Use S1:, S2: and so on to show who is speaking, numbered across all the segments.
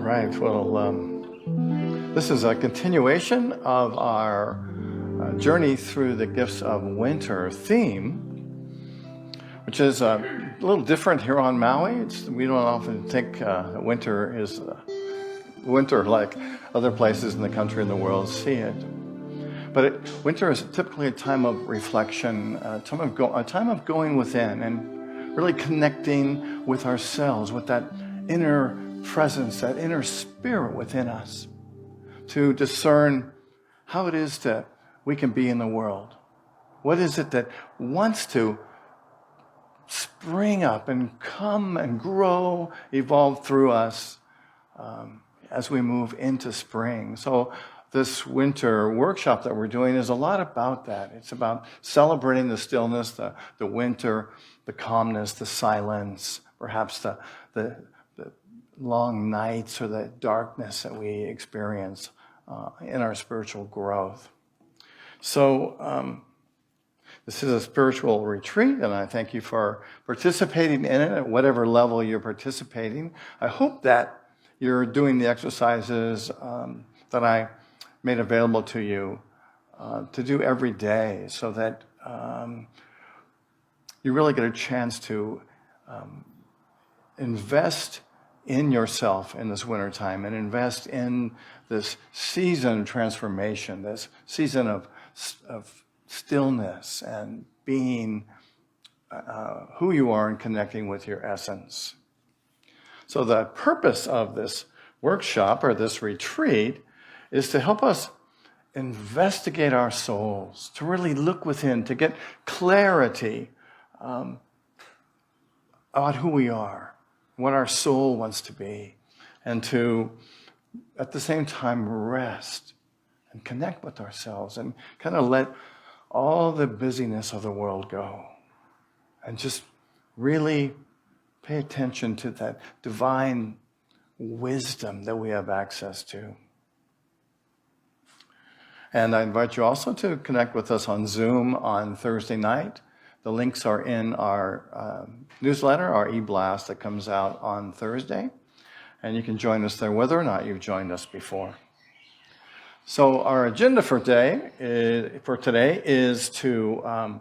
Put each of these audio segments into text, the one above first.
S1: right. Well, this is a continuation of our journey through the Gifts of Winter theme, which is a little different here on Maui. We don't often think that winter is winter like other places in the country and the world see it. But winter is typically a time of reflection, a time of going within and really connecting with ourselves, with that inner presence, that inner spirit within us, to discern how it is that we can be in the world. What is it that wants to spring up and come and grow, evolve through us as we move into spring? So this winter workshop that we're doing is a lot about that. It's about celebrating the stillness, the winter, the calmness, the silence, perhaps the long nights or the darkness that we experience in our spiritual growth. So this is a spiritual retreat, and I thank you for participating in it at whatever level you're participating. I hope that you're doing the exercises that I made available to you to do every day, so that you really get a chance to invest in yourself in this wintertime and invest in this season of transformation, this season of stillness and being who you are and connecting with your essence. So the purpose of this workshop or this retreat is to help us investigate our souls, to really look within, to get clarity about who we are, what our soul wants to be, and to, at the same time, rest and connect with ourselves and kind of let all the busyness of the world go and just really pay attention to that divine wisdom that we have access to. And I invite you also to connect with us on Zoom on Thursday night. The links are in our newsletter, our e-blast that comes out on Thursday. And you can join us there whether or not you've joined us before. So our agenda for today is to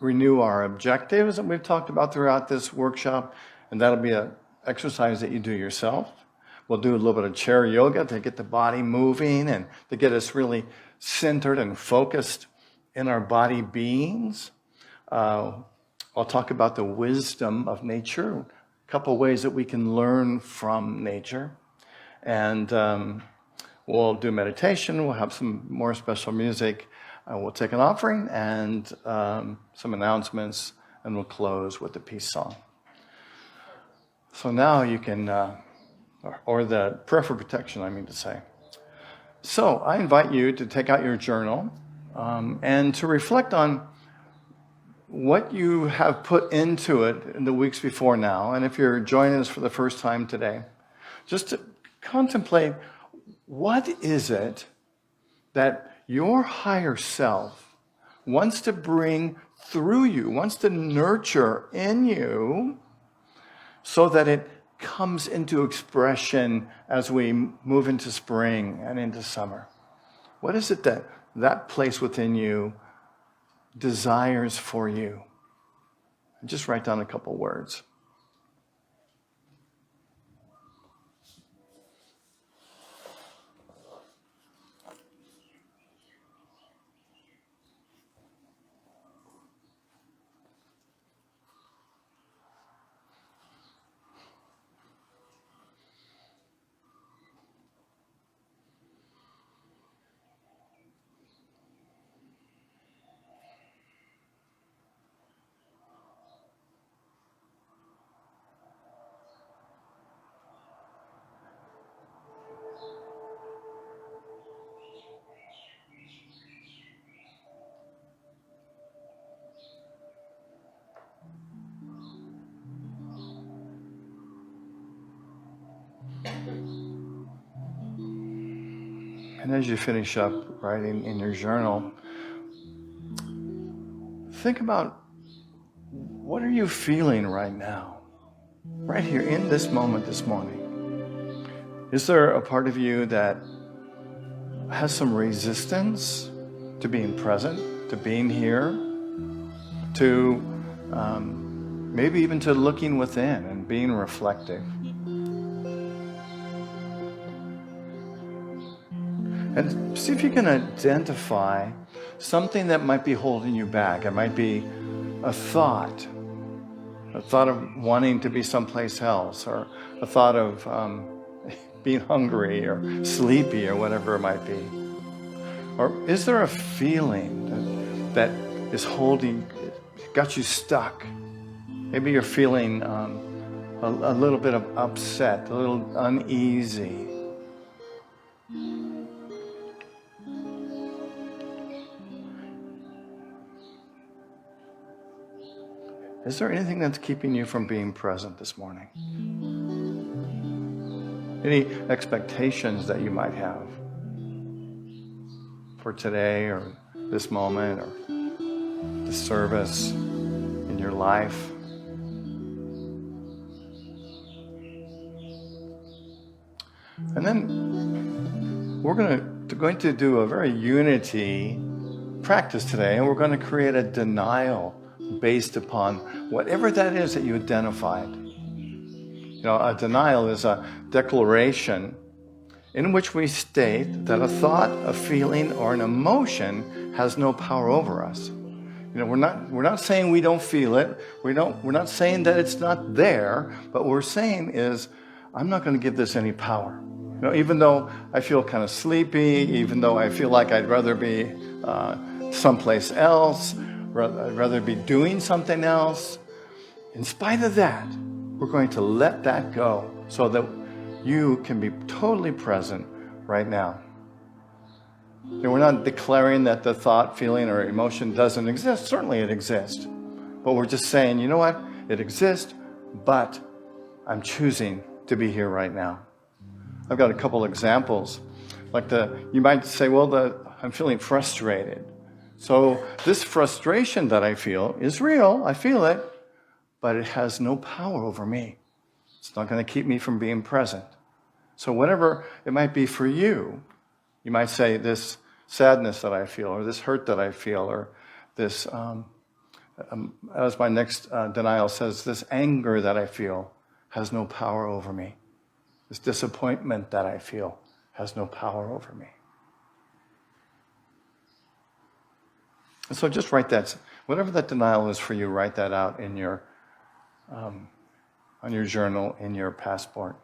S1: renew our objectives that we've talked about throughout this workshop. And that'll be an exercise that you do yourself. We'll do a little bit of chair yoga to get the body moving and to get us really centered and focused in our body beings. I'll talk about the wisdom of nature, a couple ways that we can learn from nature. And we'll do meditation. We'll have some more special music. We'll take an offering and some announcements, and we'll close with the peace song. So now you can, or the prayer for protection, I mean to say. So I invite you to take out your journal and to reflect on what you have put into it in the weeks before now. And if you're joining us for the first time today, just to contemplate, what is it that your higher self wants to bring through you, wants to nurture in you, so that it comes into expression as we move into spring and into summer? What is it that place within you desires for you? And just write down a couple words. And as you finish up writing in your journal, think about, what are you feeling right now? Right here in this moment this morning. Is there a part of you that has some resistance to being present, to being here, to maybe even to looking within and being reflective? And see if you can identify something that might be holding you back. It might be a thought of wanting to be someplace else, or a thought of being hungry or sleepy or whatever it might be. Or is there a feeling that is holding, got you stuck? Maybe you're feeling a little bit of upset, a little uneasy. Is there anything that's keeping you from being present this morning? Any expectations that you might have for today or this moment or the service in your life? And then we're going to do a very unity practice today, and we're going to create a denial based upon whatever that is that you identified. You know, a denial is a declaration in which we state that a thought, a feeling, or an emotion has no power over us. You know, we're not saying we don't feel it. We're not saying that it's not there. But what we're saying is, I'm not going to give this any power. You know, even though I feel kind of sleepy, even though I feel like I'd rather be someplace else, I'd rather be doing something else. In spite of that, we're going to let that go so that you can be totally present right now. And we're not declaring that the thought, feeling, or emotion doesn't exist. Certainly it exists. But we're just saying, you know what? It exists, but I'm choosing to be here right now. I've got a couple examples. You might say, well, I'm feeling frustrated. So this frustration that I feel is real. I feel it, but it has no power over me. It's not going to keep me from being present. So whatever it might be for you, you might say this sadness that I feel, or this hurt that I feel, or this, as my next denial says, this anger that I feel has no power over me. This disappointment that I feel has no power over me. And so just write that, whatever that denial is for you, write that out in your, on your journal, in your passport.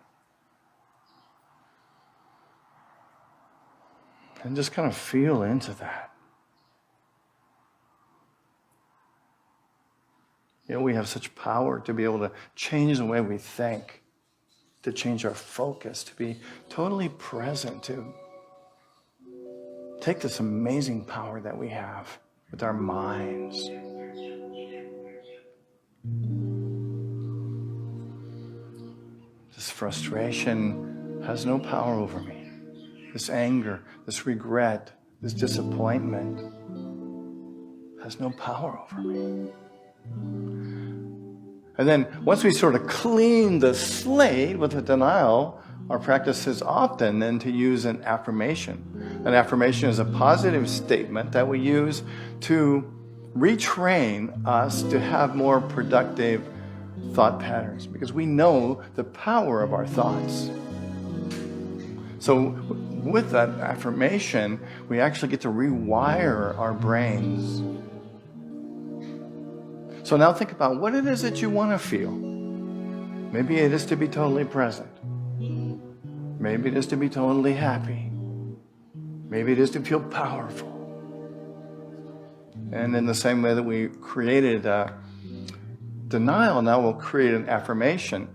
S1: And just kind of feel into that. You know, we have such power to be able to change the way we think, to change our focus, to be totally present, to take this amazing power that we have with our minds. This frustration has no power over me. This anger, this regret, this disappointment has no power over me. And then once we sort of clean the slate with the denial, our practice is often then to use an affirmation. An affirmation is a positive statement that we use to retrain us to have more productive thought patterns, because we know the power of our thoughts. So with that affirmation, we actually get to rewire our brains. So now think about what it is that you want to feel. Maybe it is to be totally present. Maybe it is to be totally happy. Maybe it is to feel powerful. And in the same way that we created denial, now we'll create an affirmation.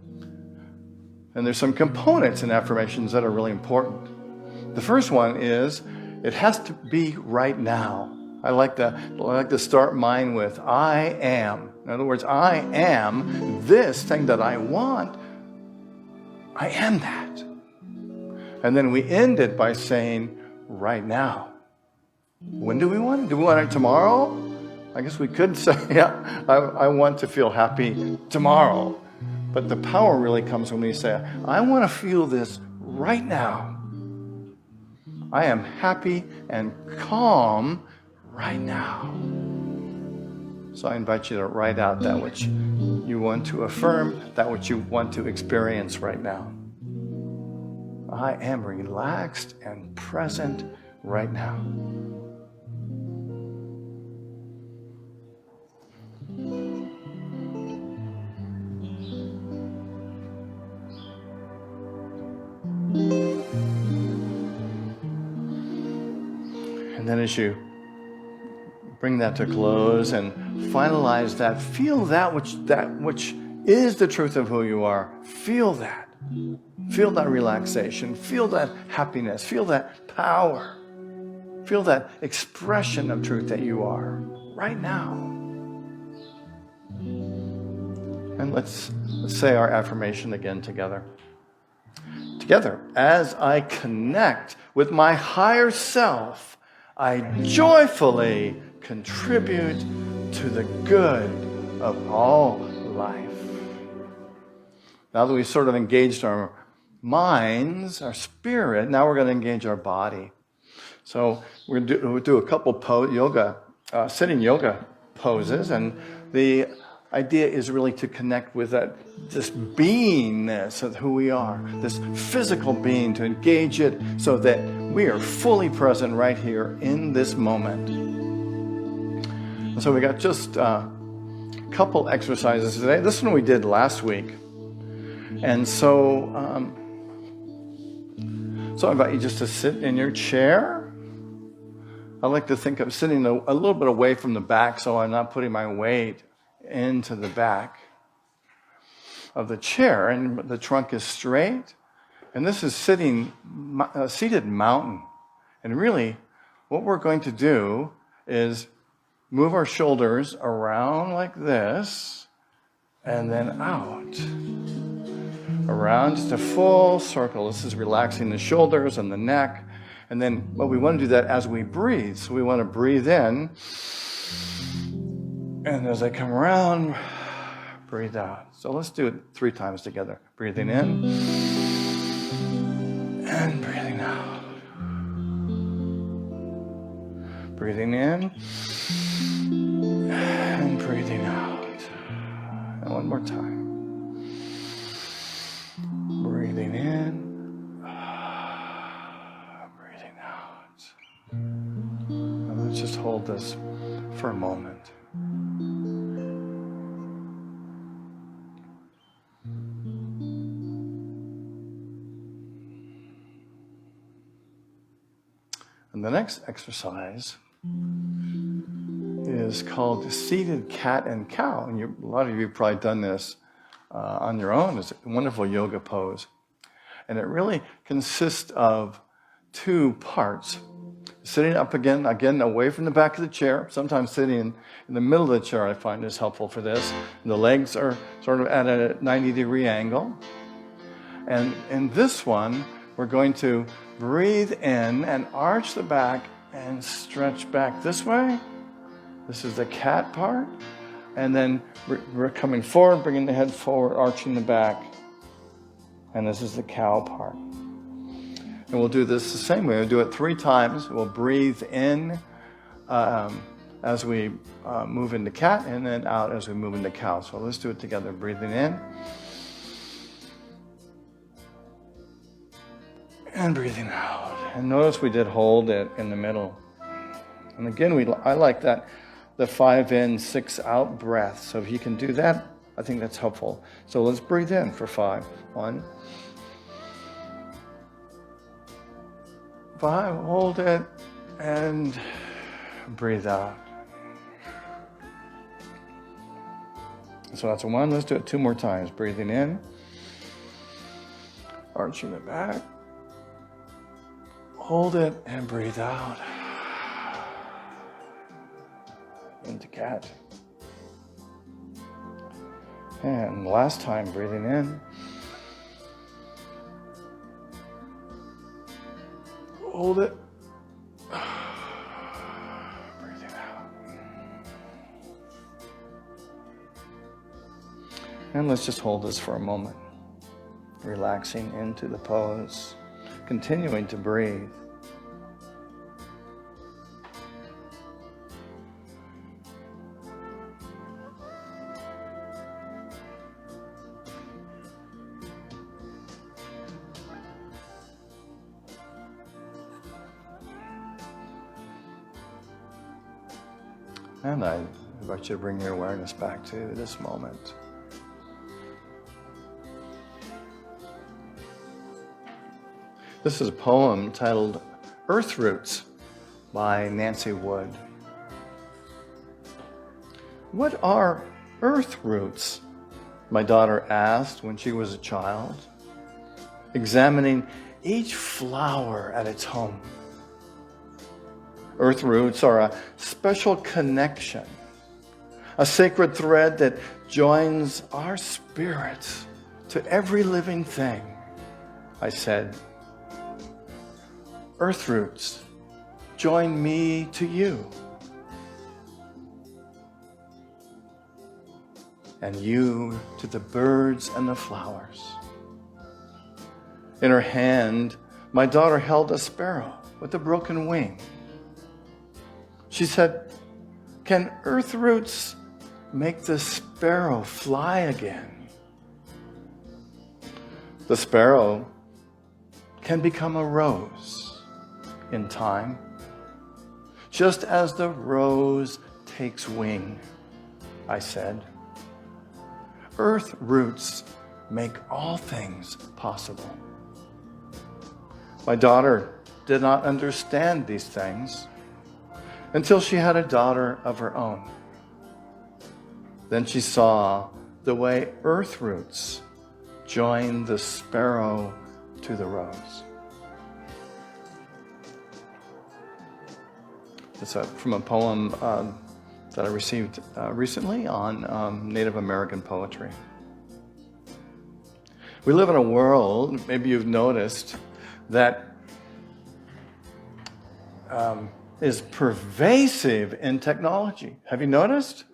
S1: And there's some components in affirmations that are really important. The first one is, it has to be right now. I like to start mine with, I am. In other words, I am this thing that I want. I am that. And then we end it by saying, right now. When do we want it? Do we want it tomorrow? I guess we could say, yeah, I want to feel happy tomorrow. But the power really comes when we say, I want to feel this right now. I am happy and calm right now. So I invite you to write out that which you want to affirm, that which you want to experience right now. I am relaxed and present right now. And then as you bring that to close and finalize that, feel that which is the truth of who you are. Feel that. Feel that relaxation. Feel that happiness. Feel that power. Feel that expression of truth that you are right now. And let's say our affirmation again together. Together, as I connect with my higher self, I joyfully contribute to the good of all life. Now that we've sort of engaged our minds, our spirit, now we're going to engage our body. So we'll do a couple sitting yoga poses, and the idea is really to connect with this beingness of who we are, this physical being, to engage it so that we are fully present right here in this moment. And so we got just a couple exercises today. This one we did last week. And so I invite you just to sit in your chair. I like to think of sitting a little bit away from the back so I'm not putting my weight into the back of the chair, and the trunk is straight. And this is seated mountain. And really, what we're going to do is move our shoulders around like this, and then out. Around just a full circle. This is relaxing the shoulders and the neck. And then, well, we want to do that as we breathe. So we want to breathe in. And as I come around, breathe out. So let's do it 3 times together. Breathing in and breathing out. Breathing in and breathing out. And one more time. Breathing in, breathing out. And let's just hold this for a moment. And the next exercise is called seated cat and cow. And a lot of you have probably done this on your own. It's a wonderful yoga pose. And it really consists of 2 parts. Sitting up again, away from the back of the chair. Sometimes sitting in the middle of the chair I find is helpful for this. And the legs are sort of at a 90-degree angle. And in this one, we're going to breathe in and arch the back and stretch back this way. This is the cat part. And then we're coming forward, bringing the head forward, arching the back. And this is the cow part. And we'll do this the same way. We'll do it 3 times. We'll breathe in as we move into cat, and then out as we move into cow. So let's do it together. Breathing in. And breathing out. And notice we did hold it in the middle. And again, I like that, the 5 in, 6 out breath. So if you can do that, I think that's helpful. So let's breathe in for 5. 1, 5, hold it, and breathe out. So that's a 1. Let's do it 2 more times. Breathing in, arching it back. Hold it and breathe out. Into cat. And last time, breathing in. Hold it. Breathing out. And let's just hold this for a moment. Relaxing into the pose. continuing to breathe. And I invite you to bring your awareness back to this moment. This is a poem titled Earth Roots by Nancy Wood. What are earth roots? My daughter asked when she was a child, examining each flower at its home. Earth roots are a special connection, a sacred thread that joins our spirits to every living thing, I said. Earth roots, join me to you, and you to the birds and the flowers. In her hand, my daughter held a sparrow with a broken wing. She said, "Can earth roots make the sparrow fly again?" The sparrow can become a rose in time, just as the rose takes wing, I said. Earth roots make all things possible. My daughter did not understand these things until she had a daughter of her own. Then she saw the way earth roots join the sparrow to the rose. It's from a poem that I received recently on Native American poetry. We live in a world, maybe you've noticed, that is pervasive in technology. Have you noticed?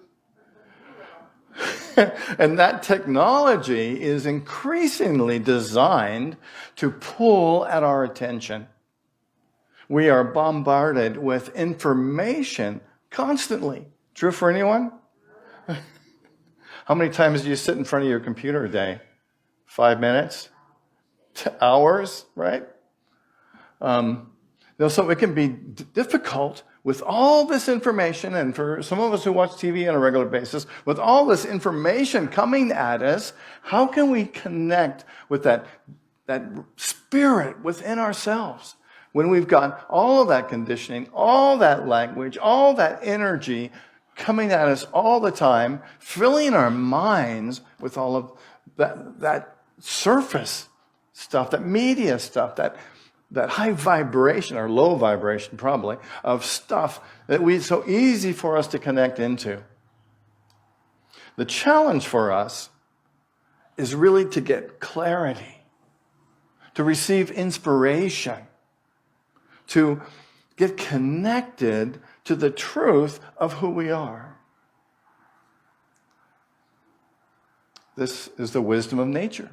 S1: And that technology is increasingly designed to pull at our attention. We are bombarded with information constantly. True for anyone? How many times do you sit in front of your computer a day? 5 minutes? Hours, right? So it can be difficult with all this information, and for some of us who watch TV on a regular basis, with all this information coming at us, how can we connect with that spirit within ourselves when we've got all of that conditioning, all that language, all that energy coming at us all the time, filling our minds with all of that surface stuff, that media stuff, that high vibration, or low vibration probably, of stuff that it's so easy for us to connect into. The challenge for us is really to get clarity, to receive inspiration, to get connected to the truth of who we are. This is the wisdom of nature.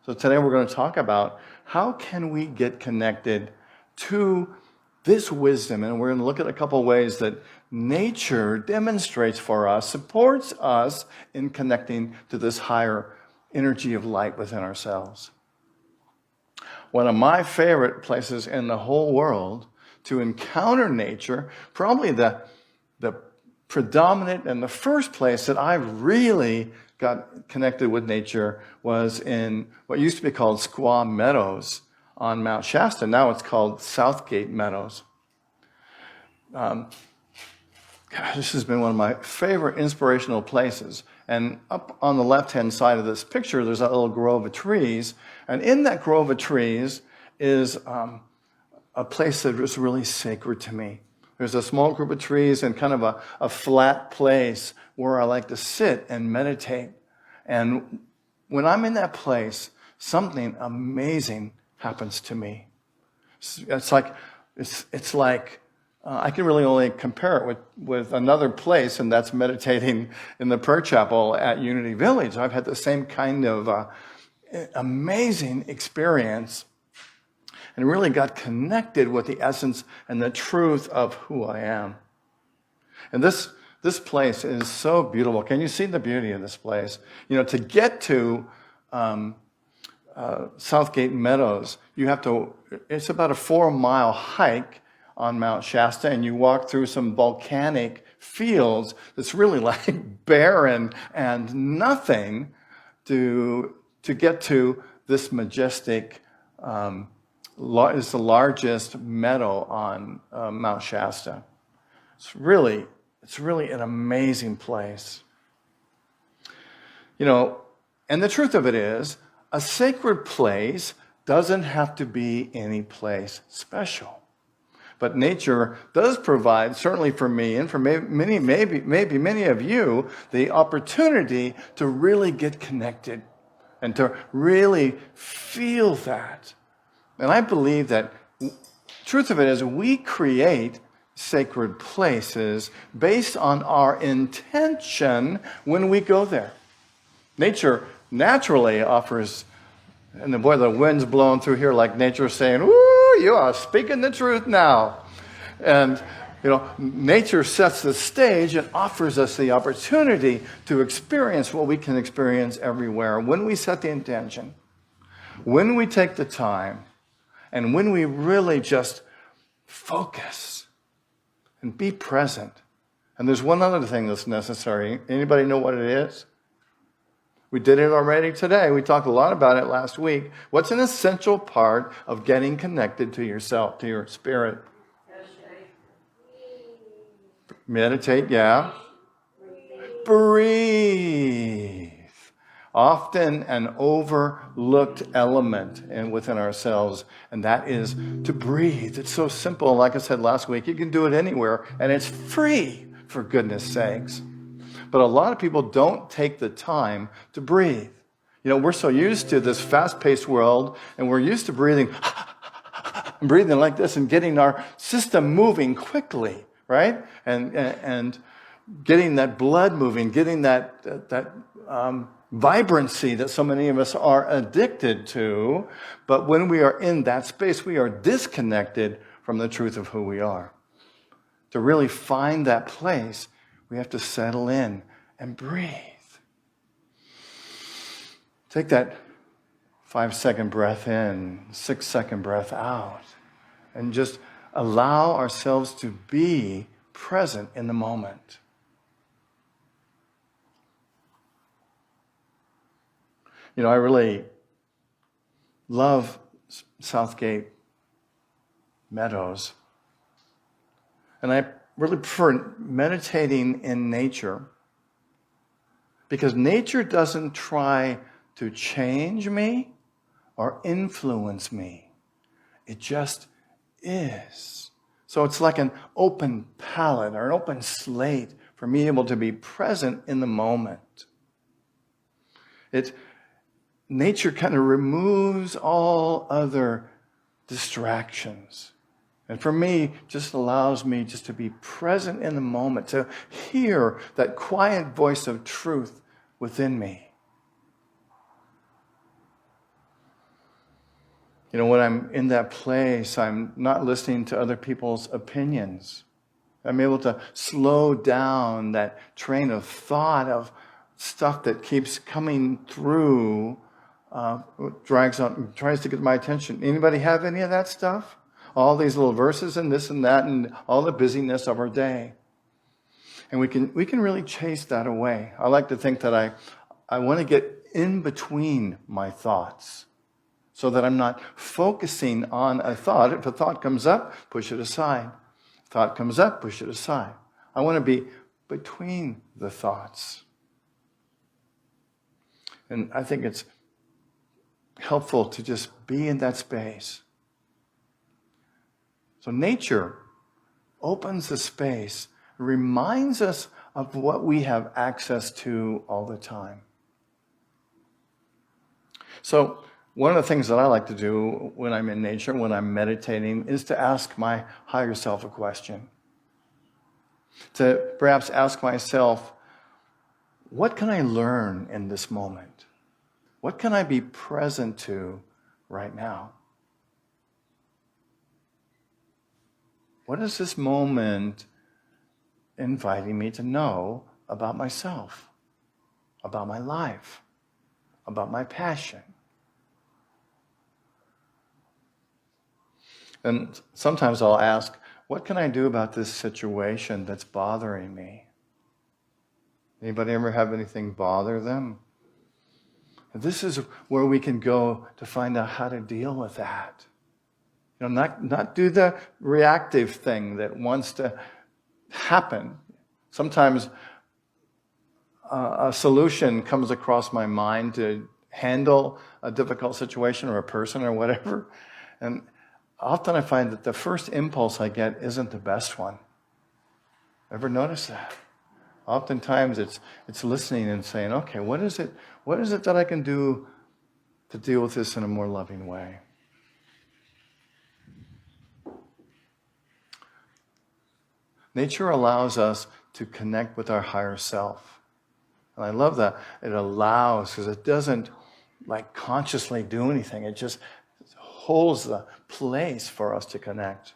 S1: So today we're going to talk about how can we get connected to this wisdom, and we're going to look at a couple ways that nature demonstrates for us, supports us in connecting to this higher energy of light within ourselves. One of my favorite places in the whole world to encounter nature, probably the predominant and the first place that I really got connected with nature, was in what used to be called Squaw Meadows on Mount Shasta. Now it's called Gate Meadows. This has been one of my favorite inspirational places. And up on the left-hand side of this picture, there's that little grove of trees. And in that grove of trees is a place that is really sacred to me. There's a small group of trees and kind of a flat place where I like to sit and meditate. And when I'm in that place, something amazing happens to me. It's like I can really only compare it with another place, and that's meditating in the prayer chapel at Unity Village. I've had the same kind of amazing experience. and really got connected with the essence and the truth of who I am. And this place is so beautiful. Can you see the beauty of this place? You know, to get to South Gate Meadows, it's about a 4-mile hike on Mount Shasta, and you walk through some volcanic fields that's really like barren and nothing to get to this majestic, is the largest meadow on Mount Shasta. It's really an amazing place. You know, and the truth of it is, a sacred place doesn't have to be any place special. But nature does provide, certainly for me and for maybe many of you, the opportunity to really get connected and to really feel that. And I believe that truth of it is we create sacred places based on our intention when we go there. Nature naturally offers, and boy, the wind's blowing through here like nature saying, "Ooh, you are speaking the truth now." And, you know, nature sets the stage and offers us the opportunity to experience what we can experience everywhere when we set the intention, when we take the time, and when we really just focus and be present. And there's one other thing that's necessary. Anybody know what it is? We did it already today. We talked a lot about it last week. What's an essential part of getting connected to yourself, to your spirit? Meditate, yeah. Breathe. Often an overlooked element within ourselves, and that is to breathe. It's so simple. Like I said last week, you can do it anywhere, and it's free, for goodness sakes. But a lot of people don't take the time to breathe. You know, we're so used to this fast-paced world, and we're used to breathing like this and getting our system moving quickly, right? And getting that blood moving, getting that vibrancy that so many of us are addicted to. But when we are in that space, we are disconnected from the truth of who we are. To really find that place, we have to settle in and breathe. Take that 5-second breath in, 6-second breath out, and just allow ourselves to be present in the moment. You know, I really love Southgate Meadows, and I really prefer meditating in nature because nature doesn't try to change me or influence me. It just is. So it's like an open palette or an open slate for me able to be present in the moment. Nature kind of removes all other distractions. And for me, just allows me just to be present in the moment, to hear that quiet voice of truth within me. You know, when I'm in that place, I'm not listening to other people's opinions. I'm able to slow down that train of thought of stuff that keeps coming through, tries to get my attention. Anybody have any of that stuff? All these little verses and this and that and all the busyness of our day. And we can really chase that away. I like to think that I want to get in between my thoughts so that I'm not focusing on a thought. If a thought comes up, push it aside. Thought comes up, push it aside. I want to be between the thoughts. And I think it's helpful to just be in that space. So nature opens the space, reminds us of what we have access to all the time. So one of the things that I like to do when I'm in nature, when I'm meditating, is to ask my higher self a question. To perhaps ask myself, what can I learn in this moment? What can I be present to right now? What is this moment inviting me to know about myself, about my life, about my passion? And sometimes I'll ask, what can I do about this situation that's bothering me? Anybody ever have anything bother them? This is where we can go to find out how to deal with that. Not do the reactive thing that wants to happen. Sometimes a solution comes across my mind to handle a difficult situation or a person or whatever. And often I find that the first impulse I get isn't the best one. Ever notice that? Oftentimes it's listening and saying, okay, what is it that I can do to deal with this in a more loving way? Nature allows us to connect with our higher self. And I love that it allows, because it doesn't consciously do anything. It just holds the place for us to connect.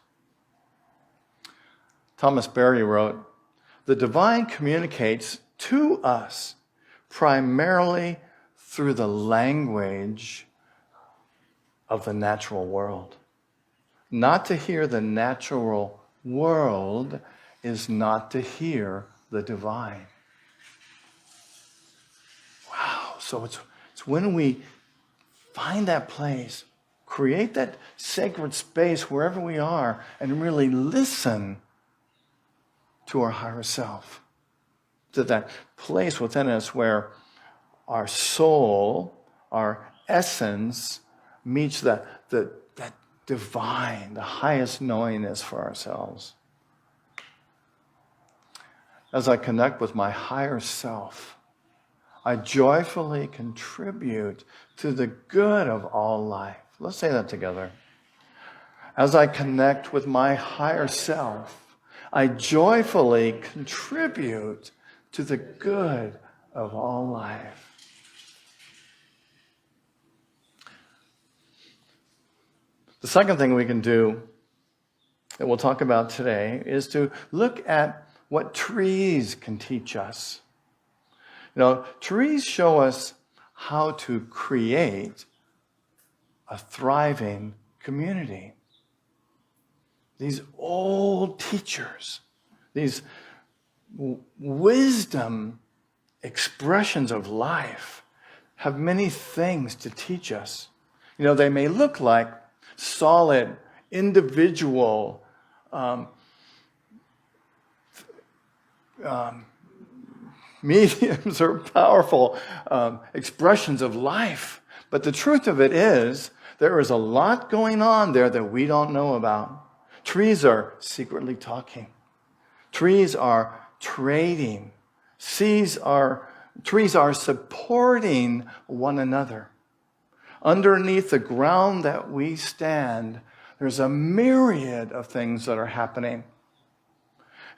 S1: Thomas Berry wrote, "The divine communicates to us primarily through the language of the natural world. Not to hear the natural world is not to hear the divine." Wow, so it's when we find that place, create that sacred space wherever we are, and really listen to our higher self, to that place within us where our soul, our essence, meets that divine, the highest knowingness for ourselves. As I connect with my higher self, I joyfully contribute to the good of all life. Let's say that together. As I connect with my higher self, I joyfully contribute to the good of all life. The second thing we can do that we'll talk about today is to look at what trees can teach us. Trees show us how to create a thriving community. These old teachers, these wisdom expressions of life have many things to teach us. They may look like solid, individual, mediums or powerful expressions of life. But the truth of it is, there is a lot going on there that we don't know about. Trees are secretly talking. Trees are trading. Trees are supporting one another. Underneath the ground that we stand, there's a myriad of things that are happening.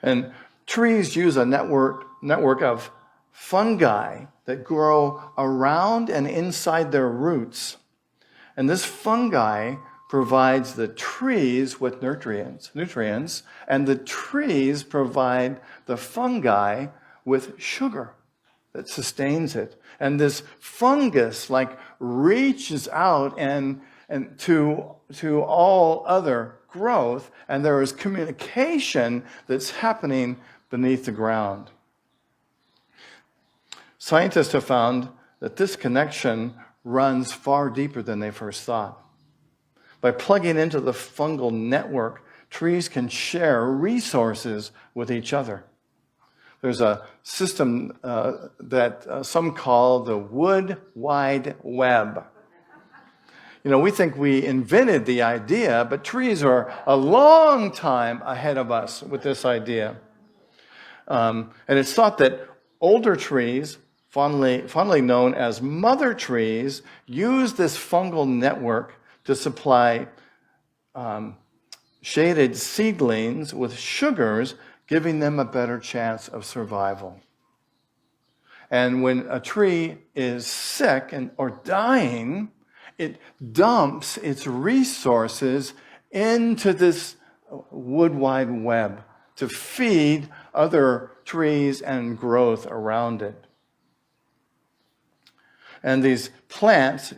S1: And trees use a network of fungi that grow around and inside their roots. And this fungi provides the trees with nutrients, and the trees provide the fungi with sugar that sustains it. And this fungus reaches out and to all other growth, and there is communication that's happening beneath the ground. Scientists have found that this connection runs far deeper than they first thought. By plugging into the fungal network, trees can share resources with each other. There's a system that some call the Wood Wide Web. We think we invented the idea, but trees are a long time ahead of us with this idea. And it's thought that older trees, fondly known as mother trees, use this fungal network to supply shaded seedlings with sugars, giving them a better chance of survival. And when a tree is sick or dying, it dumps its resources into this wood wide web to feed other trees and growth around it. And these plants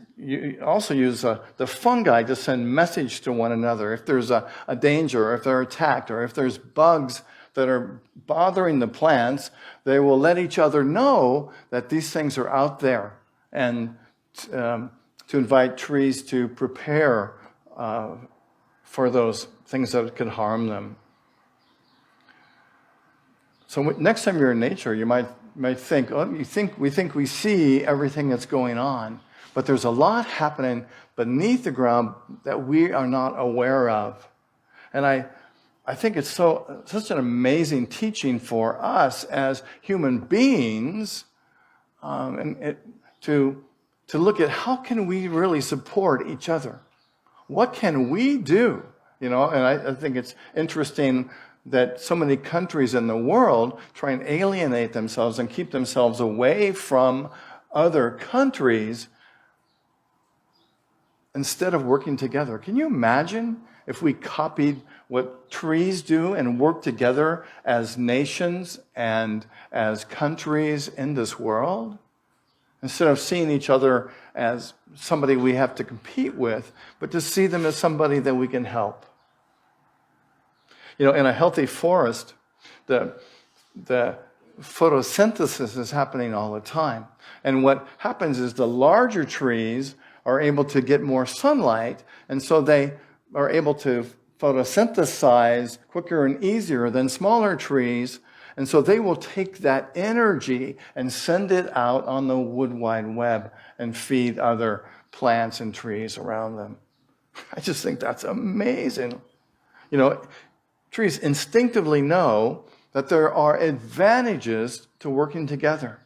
S1: also use the fungi to send message to one another. If there's a danger, or if they're attacked, or if there's bugs that are bothering the plants, they will let each other know that these things are out there, and to invite trees to prepare for those things that could harm them. So next time you're in nature, you might think, we think we see everything that's going on, but there's a lot happening beneath the ground that we are not aware of. And I think it's such an amazing teaching for us as human beings, to look at how can we really support each other. What can we do? And I think it's interesting that so many countries in the world try and alienate themselves and keep themselves away from other countries instead of working together. Can you imagine if we copied what trees do and worked together as nations and as countries in this world? Instead of seeing each other as somebody we have to compete with, but to see them as somebody that we can help. In a healthy forest, the photosynthesis is happening all the time. And what happens is the larger trees are able to get more sunlight, and so they are able to photosynthesize quicker and easier than smaller trees. And so they will take that energy and send it out on the wood wide web and feed other plants and trees around them. I just think that's amazing. Trees instinctively know that there are advantages to working together.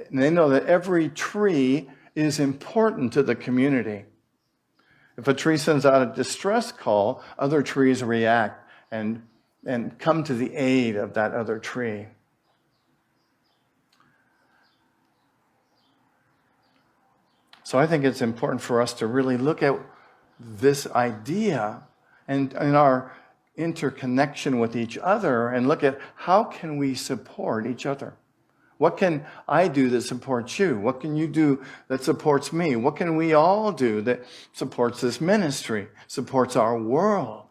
S1: And they know that every tree is important to the community. If a tree sends out a distress call, other trees react and come to the aid of that other tree. So I think it's important for us to really look at this idea and our interconnection with each other and look at how can we support each other. What can I do that supports you? What can you do that supports me? What can we all do that supports this ministry, supports our world?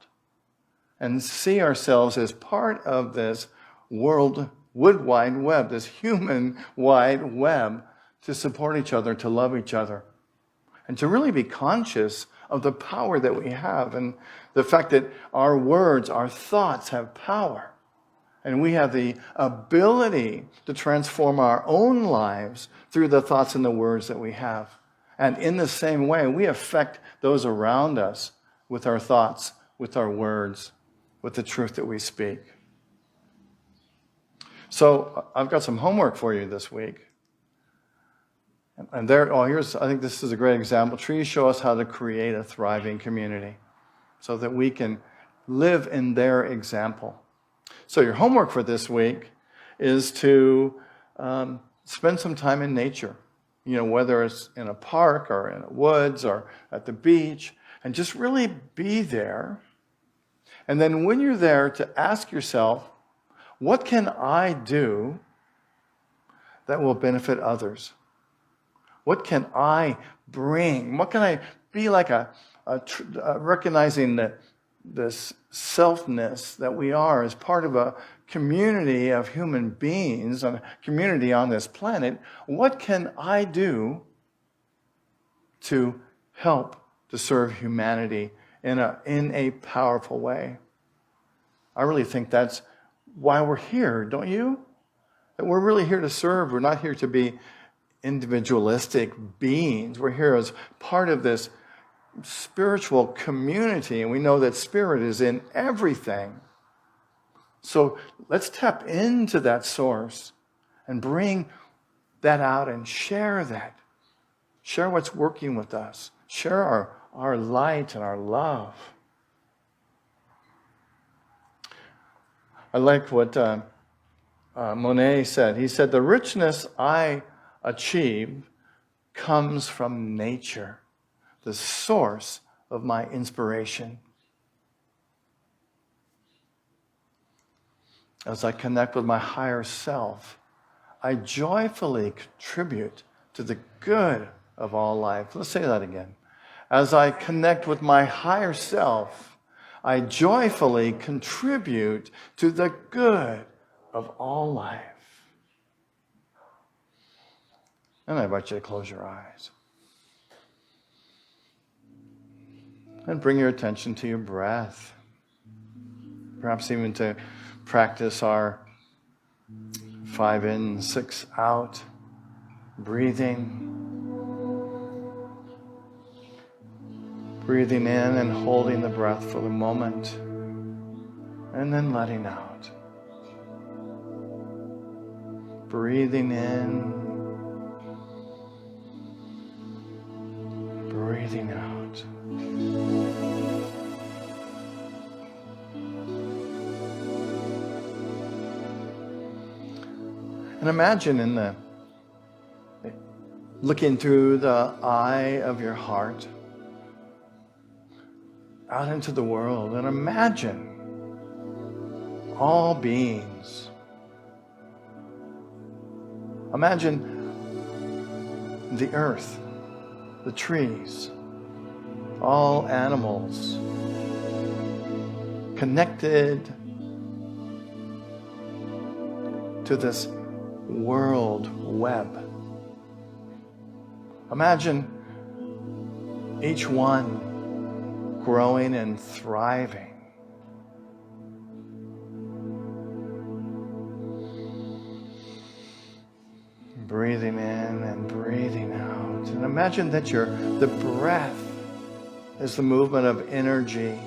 S1: And see ourselves as part of this world wood wide web, this human wide web, to support each other, to love each other, and to really be conscious of the power that we have and the fact that our words, our thoughts have power. And we have the ability to transform our own lives through the thoughts and the words that we have. And in the same way, we affect those around us with our thoughts, with our words, with the truth that we speak. So I've got some homework for you this week. And I think this is a great example. Trees show us how to create a thriving community so that we can live in their example. So your homework for this week is to spend some time in nature, whether it's in a park or in the woods or at the beach, and just really be there. And then when you're there, to ask yourself, what can I do that will benefit others? What can I bring? What can I be like recognizing this selfness that we are as part of a community of human beings, a community on this planet? What can I do to help to serve humanity in a powerful way? I really think that's why we're here, don't you? That we're really here to serve. We're not here to be individualistic beings. We're here as part of this spiritual community, and we know that spirit is in everything. So let's tap into that source and bring that out and share that. Share what's working with us. Share our light and our love. I like what Monet said. He said, "The richness I achieve comes from nature, the source of my inspiration." as I connect with my higher self, I joyfully contribute to the good of all life. Let's say that again. As I connect with my higher self, I joyfully contribute to the good of all life. And I invite you to close your eyes. And bring your attention to your breath. Perhaps even to practice our 5 in, 6 out breathing. Breathing in and holding the breath for the moment. And then letting out. Breathing in. Breathing out. And imagine looking through the eye of your heart out into the world, and imagine all beings. Imagine the earth, the trees, all animals connected to this world web. Imagine each one growing and thriving. Breathing in and breathing out. And imagine that the breath is the movement of energy.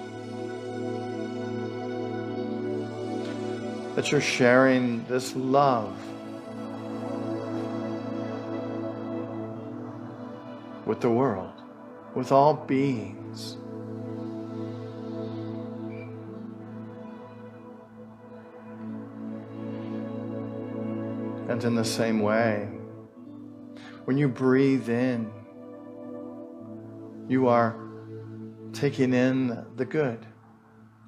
S1: That you're sharing this love with the world, with all beings. And in the same way, when you breathe in, you are taking in the good,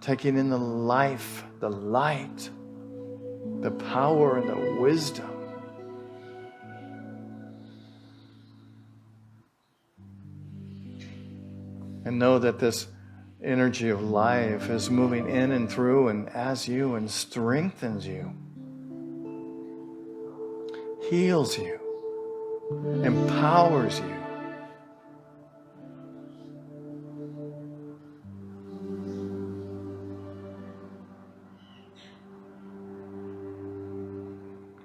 S1: taking in the life, the light, the power, and the wisdom. And know that this energy of life is moving in and through and as you and strengthens you, heals you, empowers you.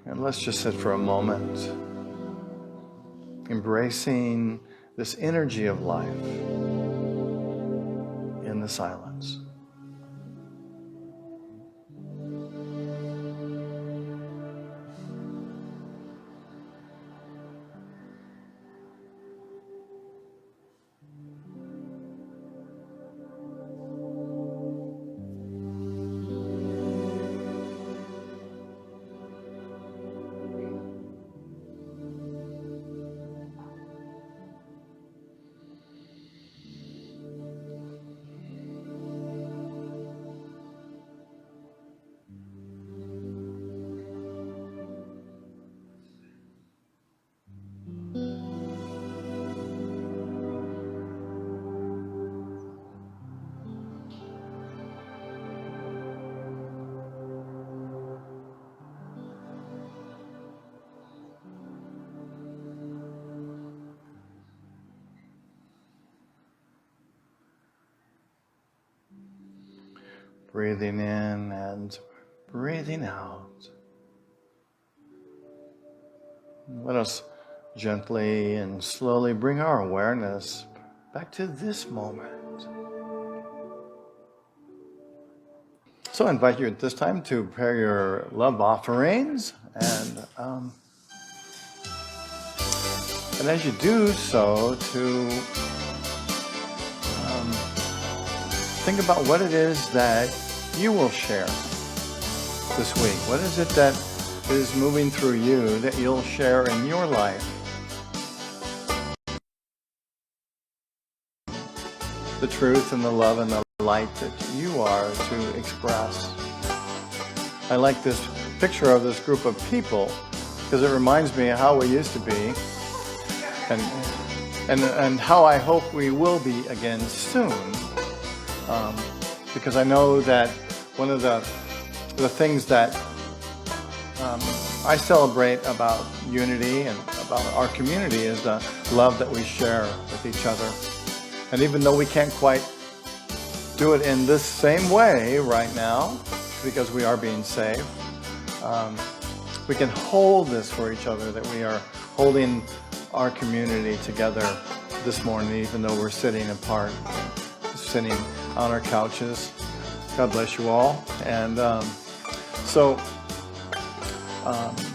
S1: And let's just sit for a moment, embracing this energy of life in the silence. Breathing in and breathing out. Let us gently and slowly bring our awareness back to this moment. So I invite you at this time to prepare your love offerings, and as you do so, to think about what it is that you will share this week. What is it that is moving through you that you'll share in your life? The truth and the love and the light that you are to express. I like this picture of this group of people because it reminds me of how we used to be and how I hope we will be again soon. Because I know that one of the things that I celebrate about unity and about our community is the love that we share with each other. And even though we can't quite do it in this same way right now, because we are being saved, we can hold this for each other, that we are holding our community together this morning, even though we're sitting apart, sitting on our couches. God bless you all. And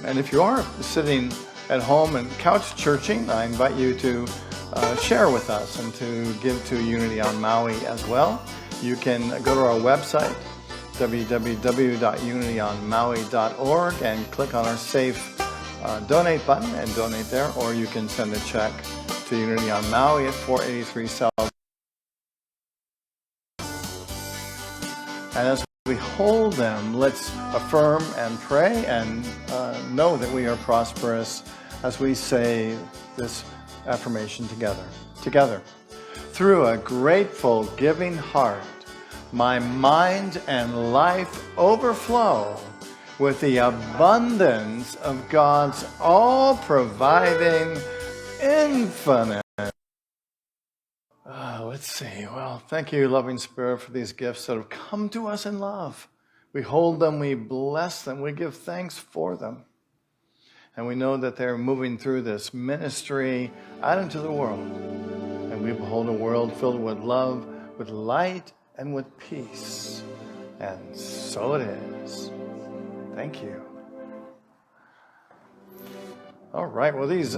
S1: and if you are sitting at home and couch churching, I invite you to share with us and to give to Unity on Maui as well. You can go to our website, www.unityonmaui.org, and click on our safe donate button and donate there, or you can send a check to Unity on Maui at 483 South. And as we hold them, let's affirm and pray and know that we are prosperous as we say this affirmation together. Through a grateful, giving heart, my mind and life overflow with the abundance of God's all-providing, infinite. Let's see. Well, thank you, loving Spirit, for these gifts that have come to us in love. We hold them, we bless them, we give thanks for them. And we know that they're moving through this ministry out into the world. And we behold a world filled with love, with light, and with peace. And so it is. Thank you. All right, well, these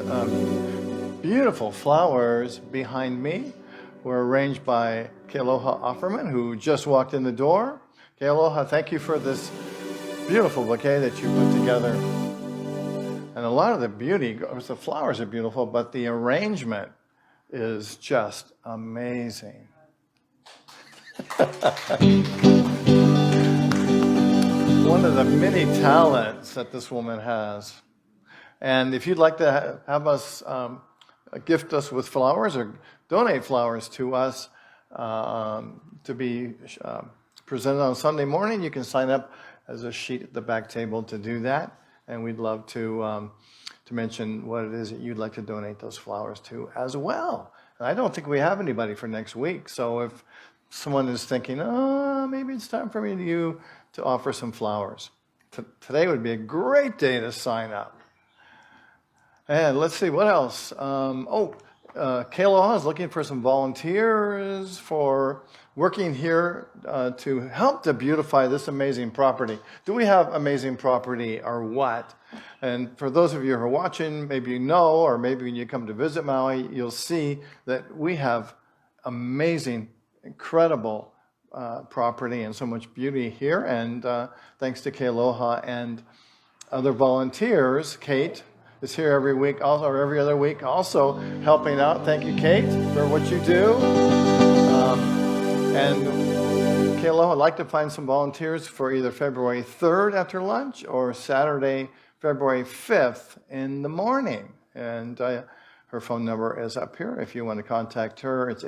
S1: beautiful flowers behind me were arranged by Kealoha Offerman, who just walked in the door. Kealoha, thank you for this beautiful bouquet that you put together. And a lot of the beauty, the flowers are beautiful, but the arrangement is just amazing. One of the many talents that this woman has. And if you'd like to have us gift us with flowers or donate flowers to us to be presented on Sunday morning, you can sign up as a sheet at the back table to do that. And we'd love to mention what it is that you'd like to donate those flowers to as well. And I don't think we have anybody for next week. So if someone is thinking, maybe it's time for me to offer some flowers, today would be a great day to sign up. And let's see, what else? Kealoha is looking for some volunteers for working here to help to beautify this amazing property. Do we have amazing property or what? And for those of you who are watching, maybe you know, or maybe when you come to visit Maui, you'll see that we have amazing, incredible property and so much beauty here. And thanks to Kealoha and other volunteers, Kate is here every week, also, or every other week, also helping out. Thank you, Kate, for what you do. And Kealoha would like to find some volunteers for either February 3rd after lunch or Saturday, February 5th in the morning. And her phone number is up here. If you want to contact her, it's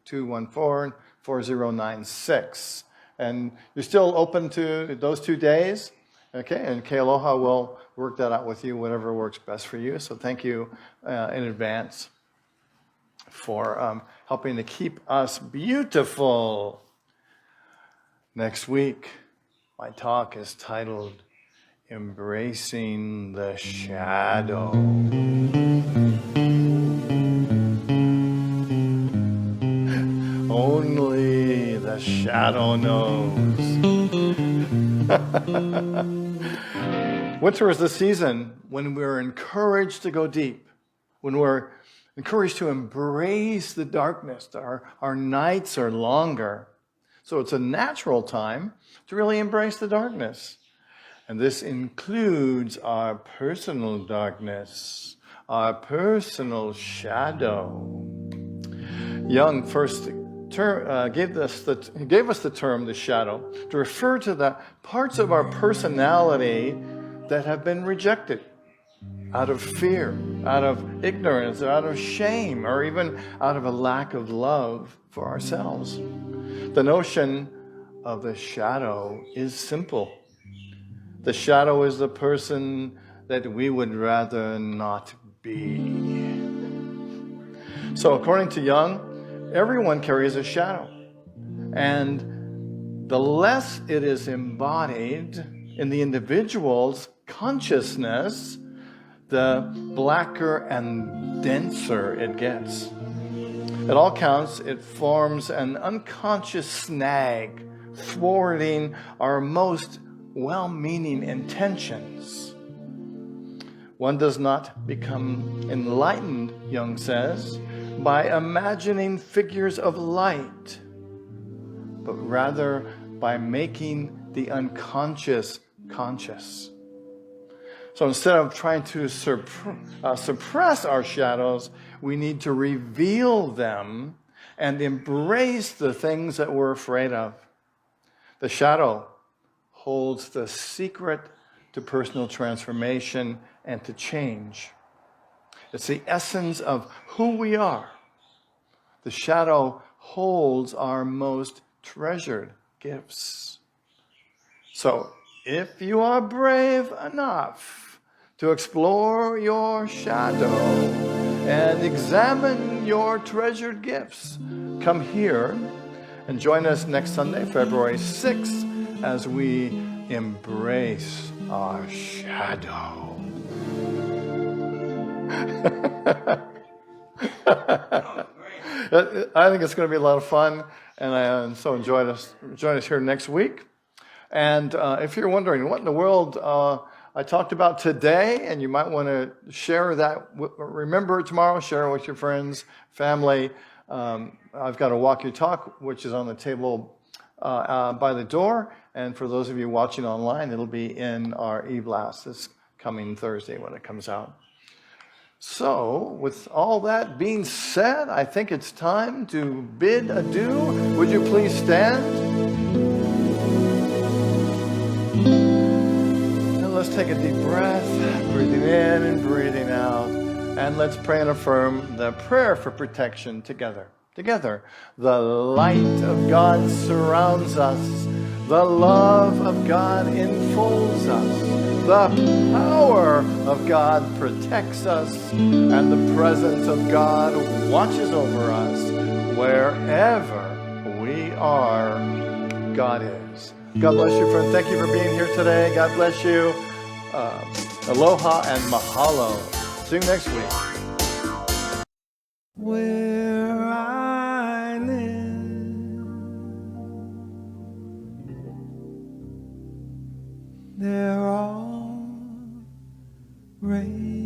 S1: 808-214-4096. And you're still open to those 2 days? Okay, and Kealoha will work that out with you, whatever works best for you. So thank you in advance for helping to keep us beautiful. Next week, my talk is titled, Embracing the Shadow. Only the shadow knows. Winter is the season when we're encouraged to go deep, when we're encouraged to embrace the darkness. Our nights are longer. So it's a natural time to really embrace the darkness. And this includes our personal darkness, our personal shadow. Young first gave us the term the shadow to refer to the parts of our personality that have been rejected out of fear, out of ignorance, or out of shame, or even out of a lack of love for ourselves. The notion of the shadow is simple. The shadow is the person that we would rather not be. So according to Jung, everyone carries a shadow. And the less it is embodied in the individual's consciousness, the blacker and denser it gets. At all counts, it forms an unconscious snag, thwarting our most well-meaning intentions. One does not become enlightened, Jung says, by imagining figures of light, but rather by making the unconscious conscious. So instead of trying to suppress our shadows, we need to reveal them and embrace the things that we're afraid of. The shadow holds the secret to personal transformation and to change. It's the essence of who we are. The shadow holds our most treasured gifts. So, if you are brave enough to explore your shadow and examine your treasured gifts, come here and join us next Sunday, February 6th, as we embrace our shadow. I think it's going to be a lot of fun, and so join us here next week. And if you're wondering what in the world I talked about today, and you might want to share that, remember tomorrow, share it with your friends, family. I've got a Walk Your Talk, which is on the table by the door. And for those of you watching online, it'll be in our e-blast this coming Thursday when it comes out. So, with all that being said, I think it's time to bid adieu. Would you please stand? And let's take a deep breath, breathing in and breathing out. And let's pray and affirm the prayer for protection together. Together. The light of God surrounds us. The love of God enfolds us. The power of God protects us, and the presence of God watches over us. Wherever we are, God is. God bless you, friend. Thank you for being here today. God bless you. Aloha and mahalo. See you next week. Where I live, there are rain.